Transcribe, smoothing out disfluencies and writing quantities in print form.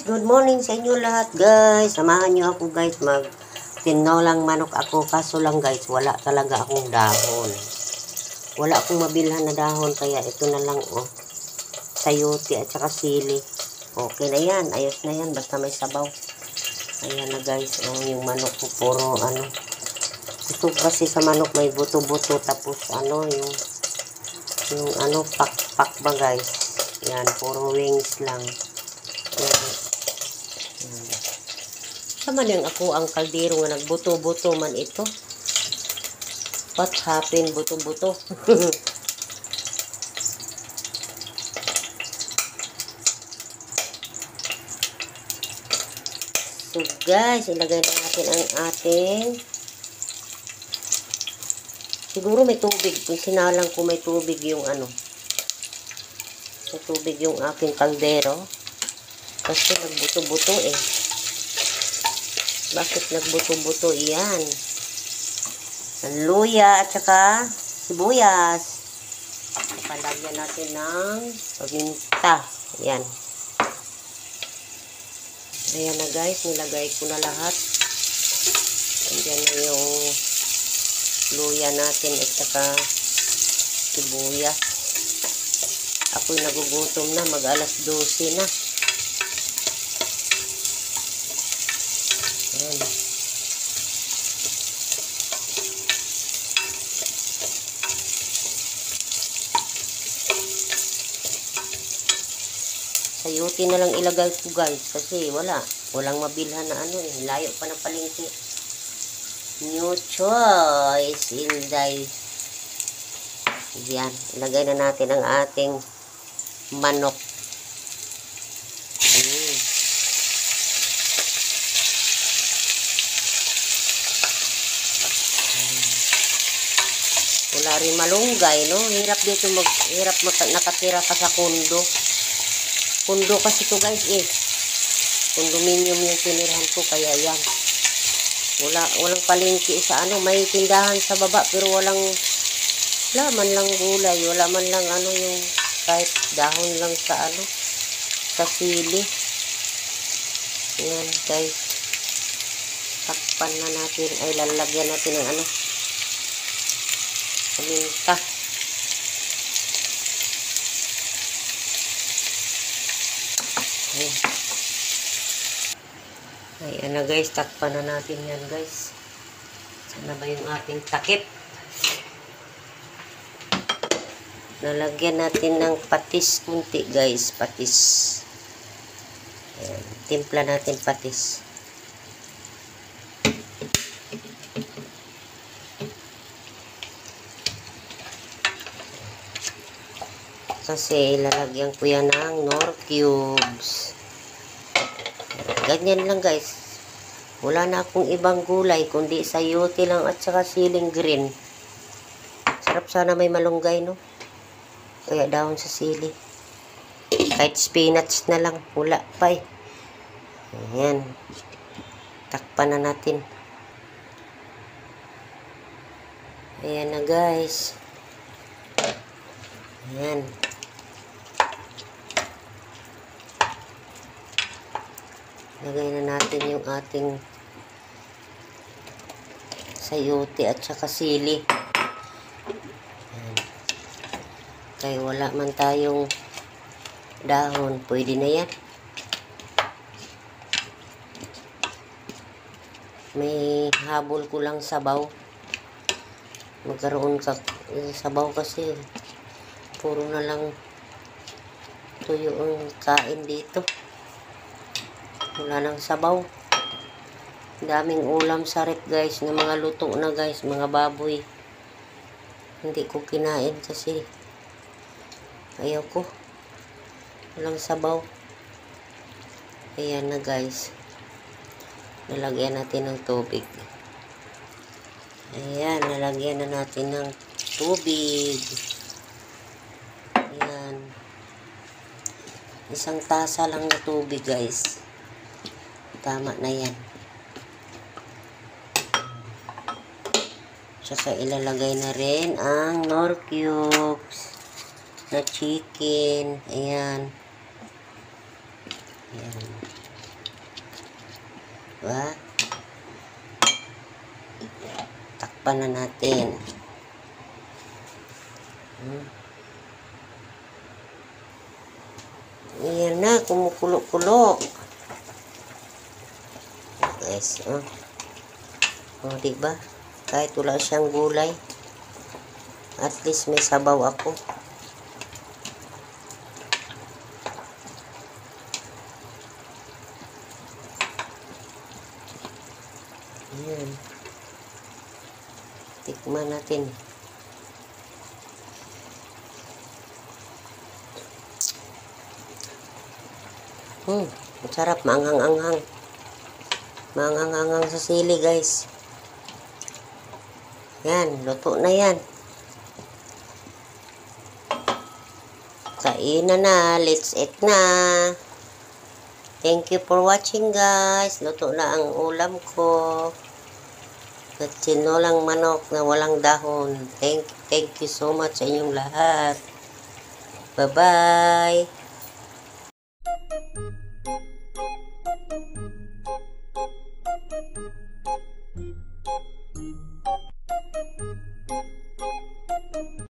guys, good morning sa inyo lahat guys. Samahan nyo ako guys, tinolang manok ako. Kaso lang guys, wala talaga akong dahon. Wala akong mabilhan na dahon, kaya ito na lang oh. Sayote at saka sili. Okay na yan, ayos na yan, basta may sabaw. Ayan na guys, oh, yung manok ko puro ano. Ito kasi sa manok may buto-buto, tapos ano yung ano pak-pak ba guys. Yan, puro wings lang. Yan. Sama din ako ang kaldero nga nagbuto-buto man ito. What happened, buto-buto? So guys, ilagay na natin ang ating, siguro may tubig. Kung sinalang ko may tubig yung ano, may tubig yung aking kaldero. Kasi nagbuto-buto eh. Bakit nagbuto-buto? Iyan. Ang luya at saka sibuyas. Palagyan natin ng paminta. Ayan. Ayan na guys, nilagay ko na lahat. Ayan na yung luya natin at saka sibuyas. Ako'y nagugutom na, mag alas 12 na. Ayan. Sayote na lang ilagay ko guys, kasi walang mabilhan na ano eh, layo pa na palengke. New choice Inday. Yan, ilagay na natin ang ating manok. Wala rin malunggay, no? Hirap dito nakatira ka sa kundo. Kundo kasi to guys eh. Condominium yung tinirahan ko, kaya yan. Walang palengke sa ano, may tindahan sa baba pero wala man lang gulay, wala man lang ano yung kahit dahon lang sa ano, sa sili. Yan guys. Takpan na natin, ay lalagyan natin ng ano, paminta. Ayan na guys, takpan na natin yan guys. Sana ba yung ating takip? Nalagyan natin ng patis kunti guys, patis. Ayan, timpla natin patis. Kasi lalagyan ko yan ng Knorr cubes. Ganyan lang guys. Wala na akong ibang gulay kundi sayote lang at saka siling green. Sarap sana may malunggay, no? Kaya dahon sa sili. Kahit spinach na lang, wala pa eh. Ayan. Takpan na natin. Ayan na guys. Ayan. Lagay na natin yung ating sayote at saka sili. Ayan. Kaya wala man tayong dahon, pwede na yan. May habol ko lang sabaw. Magkaroon ka sabaw kasi puro na lang tuyo ang kain dito. Wala nang sabaw. Daming ulam sa rep guys, na mga luto na guys, mga baboy. Hindi ko kinain kasi ayaw ko. Walang sabaw. Ayan na guys. Nalagyan natin ng tubig. Ayan, nalagyan na natin ng tubig. Ayan. Isang tasa lang na tubig guys. Tama na yan. Saka ilalagay na rin ang Knorr cubes na chicken. Ayan. Ayan. Diba? Takpan na natin. Ayan na, kumukulo-kulo. Guys, diba? Kahit wala siyang gulay, at least may sabaw ako. Ayan. Tikman natin. Masarap, maanghang-anghang. Maanghang-anghang sa sili, guys. Yan, luto na yan. Kainan na, let's eat na. Thank you for watching, guys. Luto na ang ulam ko. At tinolang manok na walang dahon. Thank you so much sa inyong lahat. Bye-bye.